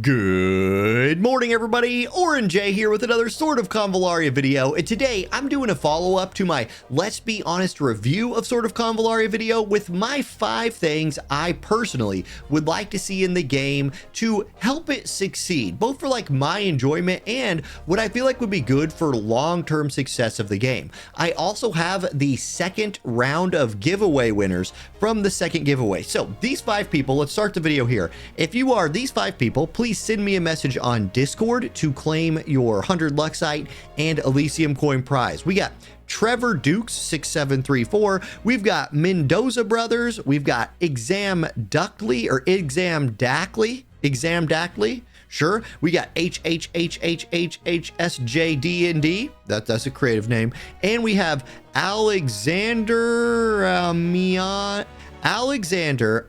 Good morning, everybody. Orange J here with another Sword of Convallaria video, and today I'm doing a follow-up to my Let's Be Honest review of Sword of Convallaria video with my 5 things I personally would like to see in the game to help it succeed, both for like my enjoyment and what I feel like would be good for long-term success of the game. I also have the second round of giveaway winners from the second giveaway. So these 5 people, let's start the video here. If you are these 5 people, please send me a message on Discord to claim your 100 Luxite and Elysium coin prize. We got Trevor Dukes 6734. We've got Mendoza Brothers. We've got Exam Duckley or Exam Dackley. Sure. We got HHHHHHSJDND. That's a creative name. And we have Alexander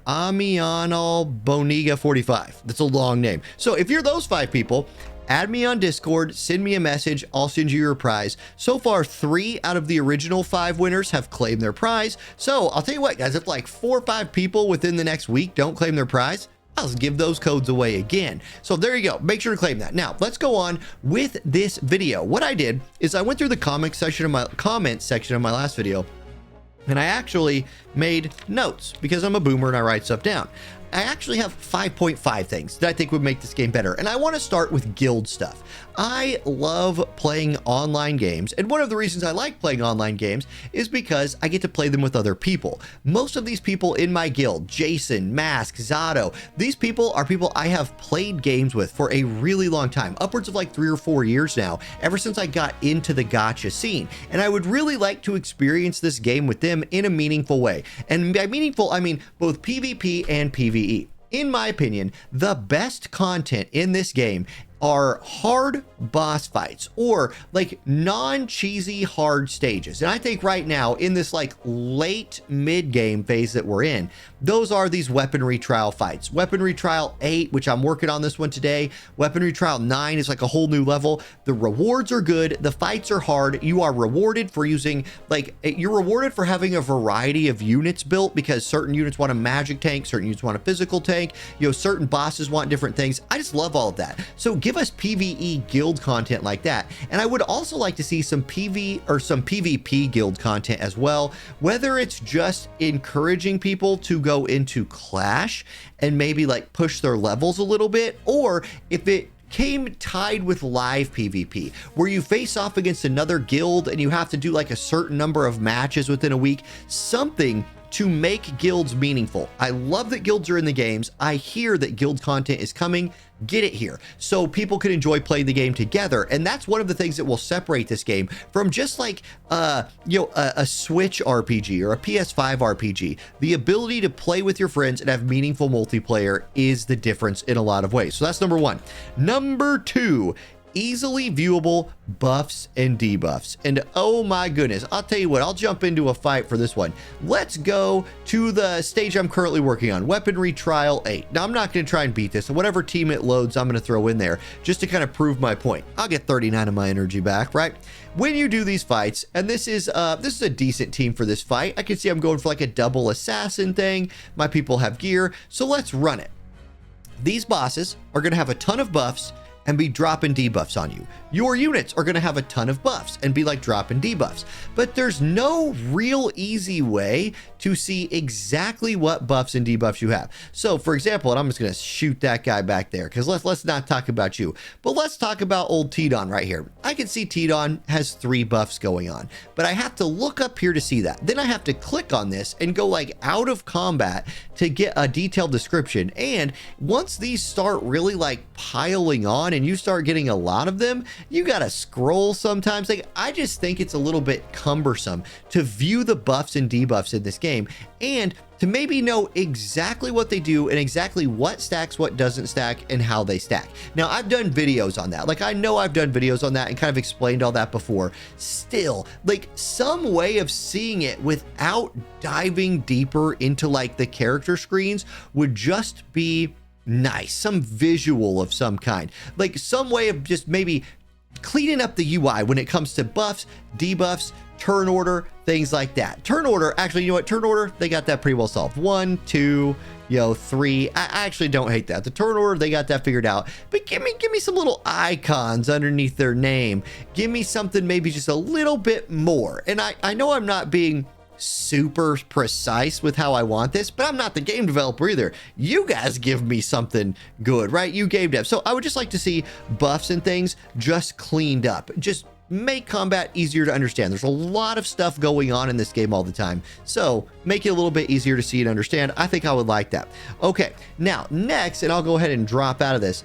Amianal Boniga 45. That's a long name. So if you're those 5 people, add me on Discord, send me a message, I'll send you your prize. So far, 3 out of the original 5 winners have claimed their prize. So I'll tell you what, guys, if like 4 or 5 people within the next week don't claim their prize, I'll give those codes away again. So there you go. Make sure to claim that. Now, let's go on with this video. What I did is I went through the comment section of my last video, and I actually made notes because I'm a boomer and I write stuff down. I actually have 5.5 things that I think would make this game better. And I want to start with guild stuff. I love playing online games. And one of the reasons I like playing online games is because I get to play them with other people. Most of these people in my guild, Jason, Mask, Zato, these people are people I have played games with for a really long time, upwards of like 3 or 4 years now, ever since I got into the gacha scene. And I would really like to experience this game with them in a meaningful way. And by meaningful, I mean both PvP and PvE. In my opinion, the best content in this game are hard boss fights or like non-cheesy hard stages. And I think right now in this like late mid-game phase that we're in, those are these weaponry trial fights. Weaponry trial 8, which I'm working on this one today. Weaponry trial 9 is like a whole new level. The rewards are good. The fights are hard. You are rewarded for using you're rewarded for having a variety of units built because certain units want a magic tank, certain units want a physical tank, you know, certain bosses want different things. I just love all of that. So give us PvE guild content like that. And I would also like to see some PvP guild content as well, whether it's just encouraging people to go into Clash and maybe like push their levels a little bit, or if it came tied with live PvP, where you face off against another guild and you have to do like a certain number of matches within a week, something to make guilds meaningful. I love that guilds are in the games. I hear that guild content is coming. Get it here so people can enjoy playing the game together. And that's one of the things that will separate this game from just like a Switch RPG or a PS5 RPG. The ability to play with your friends and have meaningful multiplayer is the difference in a lot of ways. So that's number 1. Number 2, easily viewable buffs and debuffs. And oh my goodness, I'll tell you what, I'll jump into a fight for this one. Let's go to the stage I'm currently working on, Weaponry Trial 8. Now, I'm not going to try and beat this. So whatever team it loads, I'm going to throw in there just to kind of prove my point. I'll get 39 of my energy back, right? When you do these fights, and this is a decent team for this fight. I can see I'm going for like a double assassin thing. My people have gear, so let's run it. These bosses are going to have a ton of buffs and be dropping debuffs on you. Your units are going to have a ton of buffs and be like dropping debuffs, but there's no real easy way to see exactly what buffs and debuffs you have. So for example, and I'm just going to shoot that guy back there because let's not talk about you, but let's talk about old Tidon right here. I can see Tidon has 3 buffs going on, but I have to look up here to see that. Then I have to click on this and go like out of combat to get a detailed description. And once these start really like piling on and you start getting a lot of them, you gotta scroll sometimes. Like, I just think it's a little bit cumbersome to view the buffs and debuffs in this game and to maybe know exactly what they do and exactly what stacks, what doesn't stack, and how they stack. Now, I've done videos on that. Like, I know I've done videos on that and kind of explained all that before. Still, like, some way of seeing it without diving deeper into like the character screens would just be nice. Some visual of some kind, like some way of just maybe cleaning up the UI when it comes to buffs, debuffs, turn order, things like that. Turn order, actually, you know what? Turn order, they got that pretty well solved. 1, 2, 3. I actually don't hate that. The turn order, they got that figured out. But give me some little icons underneath their name. Give me something maybe just a little bit more. And I know I'm not being super precise with how I want this, but I'm not the game developer either. You guys give me something good, right? You game dev. So I would just like to see buffs and things just cleaned up. Just make combat easier to understand. There's a lot of stuff going on in this game all the time, so make it a little bit easier to see and understand. I think I would like that. Okay, now next, and I'll go ahead and drop out of this,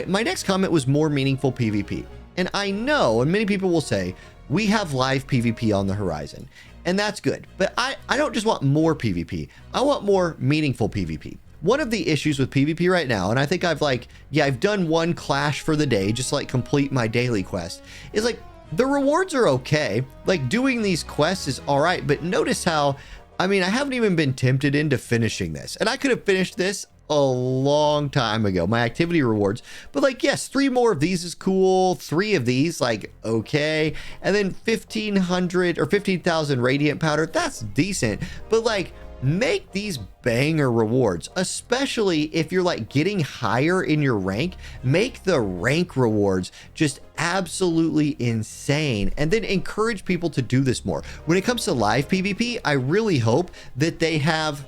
my next comment was more meaningful PvP. And I know, and many people will say, we have live PvP on the horizon, and that's good, but I don't just want more PvP. I want more meaningful PvP. One of the issues with PvP right now, and I think I've done one clash for the day, just to, like, complete my daily quest, is like, the rewards are okay. Like, doing these quests is all right, but notice how, I mean, I haven't even been tempted into finishing this, and I could have finished this a long time ago, my activity rewards. But like, yes, 3 more of these is cool. 3 of these, like, okay. And then 1,500 or 15,000 radiant powder, that's decent. But like, make these banger rewards, especially if you're like getting higher in your rank. Make the rank rewards just absolutely insane, and then encourage people to do this more. When it comes to live PvP, I really hope that they have,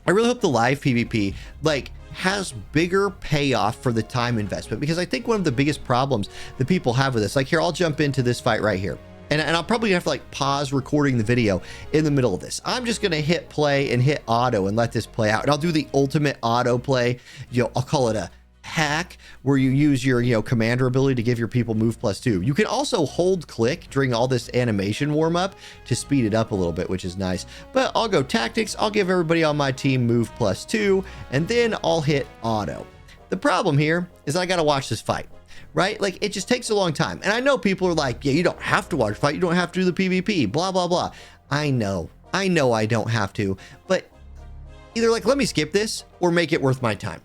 I really hope the live PvP like has bigger payoff for the time investment, because I think one of the biggest problems that people have with this, like here, I'll jump into this fight right here. And I'll probably have to like pause recording the video in the middle of this. I'm just going to hit play and hit auto and let this play out. And I'll do the ultimate auto play. I'll call it a hack, where you use your, commander ability to give your people move +2. You can also hold click during all this animation warm up to speed it up a little bit, which is nice. But I'll go tactics. I'll give everybody on my team move +2, and then I'll hit auto. The problem here is I got to watch this fight. Right? Like, it just takes a long time. And I know people are like, yeah, you don't have to watch fight. You don't have to do the PvP, blah, blah, blah. I know I don't have to, but either like, let me skip this or make it worth my time.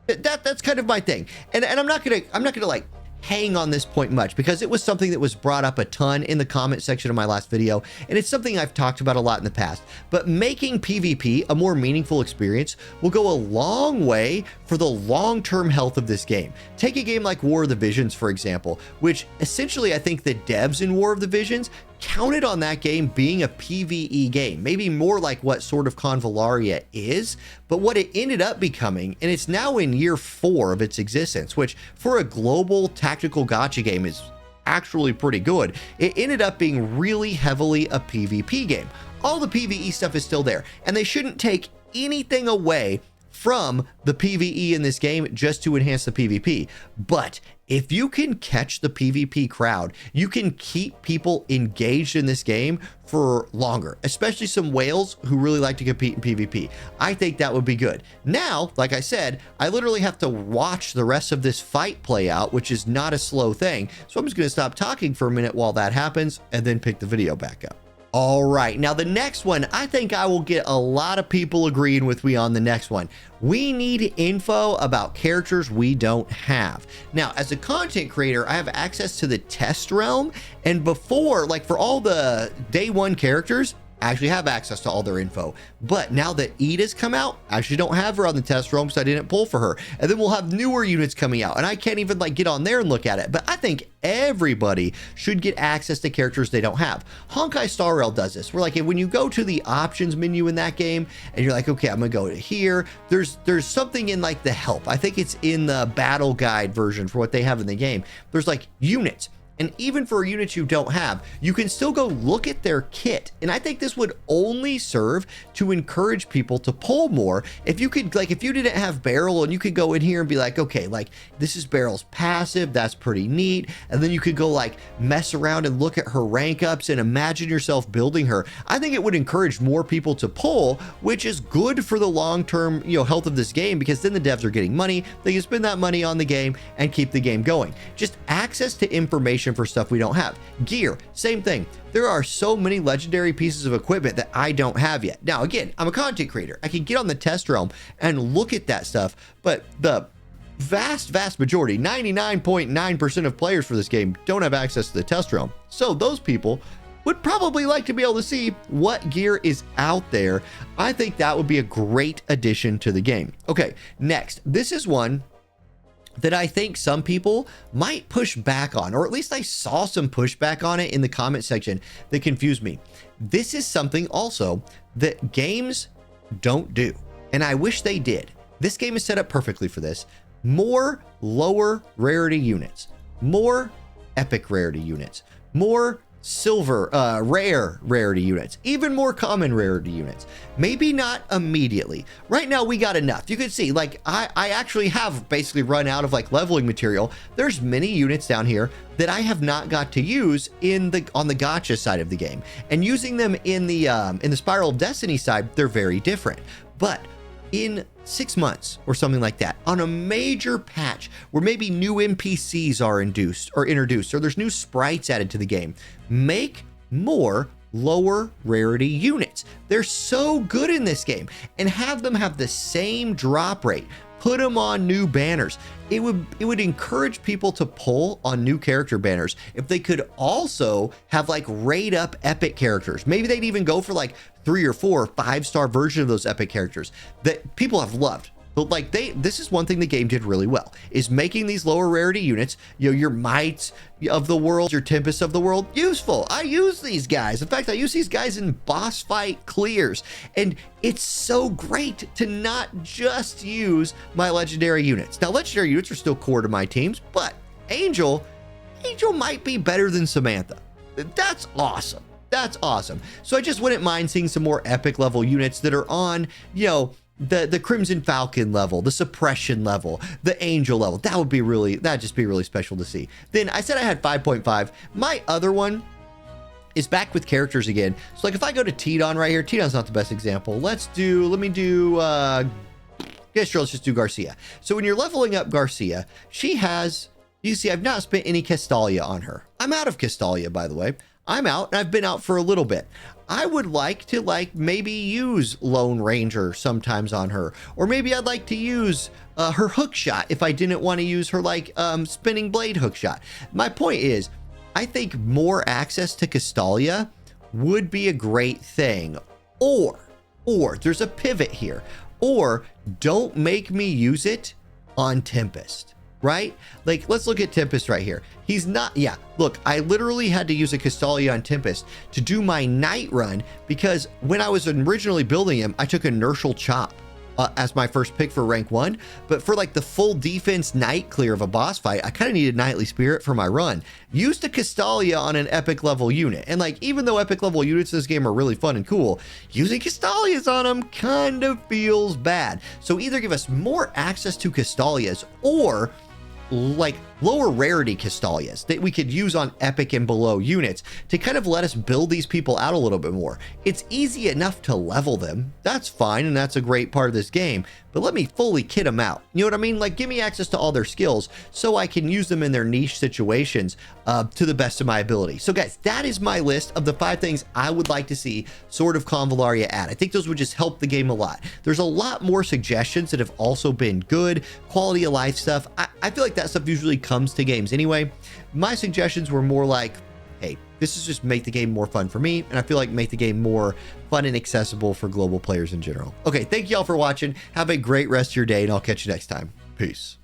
That's kind of my thing. And I'm not gonna like hang on this point much, because it was something that was brought up a ton in the comment section of my last video, and it's something I've talked about a lot in the past. But making PvP a more meaningful experience will go a long way for the long-term health of this game. Take a game like War of the Visions, for example, which essentially I think the devs in War of the Visions counted on that game being a PvE game, maybe more like what sort of Convallaria is, but what it ended up becoming, and it's now in year 4 of its existence, which for a global tactical gacha game is actually pretty good. It ended up being really heavily a PvP game. All the PvE stuff is still there, and they shouldn't take anything away from the PvE in this game just to enhance the PvP. But if you can catch the PvP crowd, you can keep people engaged in this game for longer, especially some whales who really like to compete in PvP. I think that would be good. Now, like I said, I literally have to watch the rest of this fight play out, which is not a slow thing. So I'm just going to stop talking for a minute while that happens and then pick the video back up. All right, now the next one, I think I will get a lot of people agreeing with me on the next one. We need info about characters we don't have. Now, as a content creator, I have access to the test realm, and before, like for all the day 1 characters, I actually have access to all their info. But now that Ida's come out, I actually don't have her on the test realm because I didn't pull for her. And then we'll have newer units coming out, and I can't even like get on there and look at it. But I think everybody should get access to characters they don't have. Honkai Star Rail does this. We're like, when you go to the options menu in that game and you're like, okay, I'm gonna go to here, there's something in like the help. I think it's in the battle guide version for what they have in the game. There's like units. And even for units you don't have, you can still go look at their kit. And I think this would only serve to encourage people to pull more. If you could, like, if you didn't have Beryl and you could go in here and be like, okay, like this is Beryl's passive, that's pretty neat. And then you could go like mess around and look at her rank ups and imagine yourself building her. I think it would encourage more people to pull, which is good for the long-term, health of this game, because then the devs are getting money. They can spend that money on the game and keep the game going. Just access to information for stuff we don't have. Gear, same thing. There are so many legendary pieces of equipment that I don't have yet. Now, again, I'm a content creator. I can get on the test realm and look at that stuff, but the vast majority, 99.9% of players for this game don't have access to the test realm. So those people would probably like to be able to see what gear is out there. I think that would be a great addition to the game. Okay, next, this is one that I think some people might push back on, or at least I saw some pushback on it in the comment section that confused me. This is something also that games don't do, and I wish they did. This game is set up perfectly for this. More lower rarity units, more epic rarity units, more silver rare rarity units, even more common rarity units. Maybe not immediately. Right now we got enough. You can see, like, I actually have basically run out of like leveling material. There's many units down here that I have not got to use on the gacha side of the game, and using them in the Spiral of Destiny side, they're very different. But in 6 months or something like that, on a major patch where maybe new NPCs are introduced, or there's new sprites added to the game, make more lower rarity units. They're so good in this game, and have them have the same drop rate. Put them on new banners. It would encourage people to pull on new character banners if they could also have like rate up epic characters. Maybe they'd even go for like 3 or 4 or 5-star version of those epic characters that people have loved. But like this is one thing the game did really well, is making these lower rarity units, you know, your Mites of the world, your Tempests of the world, useful. I use these guys. In fact, I use these guys in boss fight clears, and it's so great to not just use my legendary units. Now, legendary units are still core to my teams, but Angel might be better than Samantha. That's awesome. That's awesome. So I just wouldn't mind seeing some more epic level units that are on, you know, the Crimson Falcon level, the Suppression level, the Angel level. That'd just be really special to see. Then I said I had 5.5. My other one is back with characters again. So like if I go to Tidon right here, Tidon's not the best example. Let's just do Garcia. So when you're leveling up Garcia, she has, you see, I've not spent any Castalia on her. I'm out of Castalia, by the way. I'm out, and I've been out for a little bit. I would like to maybe use Lone Ranger sometimes on her, or maybe I'd like to use her hook shot if I didn't want to use her spinning blade hook shot. My point is, I think more access to Castalia would be a great thing, or there's a pivot here, or don't make me use it on Tempest. Right? Like, let's look at Tempest right here. He's not, yeah, look, I literally had to use a Castalia on Tempest to do my night run, because when I was originally building him, I took inertial chop as my first pick for rank 1, but for like the full defense night clear of a boss fight, I kind of needed Knightly Spirit for my run. Used a Castalia on an epic level unit, and like, even though epic level units in this game are really fun and cool, using Castalias on them kind of feels bad. So either give us more access to Castalias, or like lower rarity Castalias that we could use on epic and below units to kind of let us build these people out a little bit more. It's easy enough to level them. That's fine, and that's a great part of this game, but let me fully kit them out. You know what I mean? Like, give me access to all their skills so I can use them in their niche situations to the best of my ability. So guys, that is my list of the 5 things I would like to see Sword of Convallaria add. I think those would just help the game a lot. There's a lot more suggestions that have also been good, quality of life stuff. I feel like that stuff usually comes to games anyway. My suggestions were more like, hey, this is just make the game more fun for me, and I feel like make the game more fun and accessible for global players in general. Okay, thank you all for watching. Have a great rest of your day, and I'll catch you next time. Peace.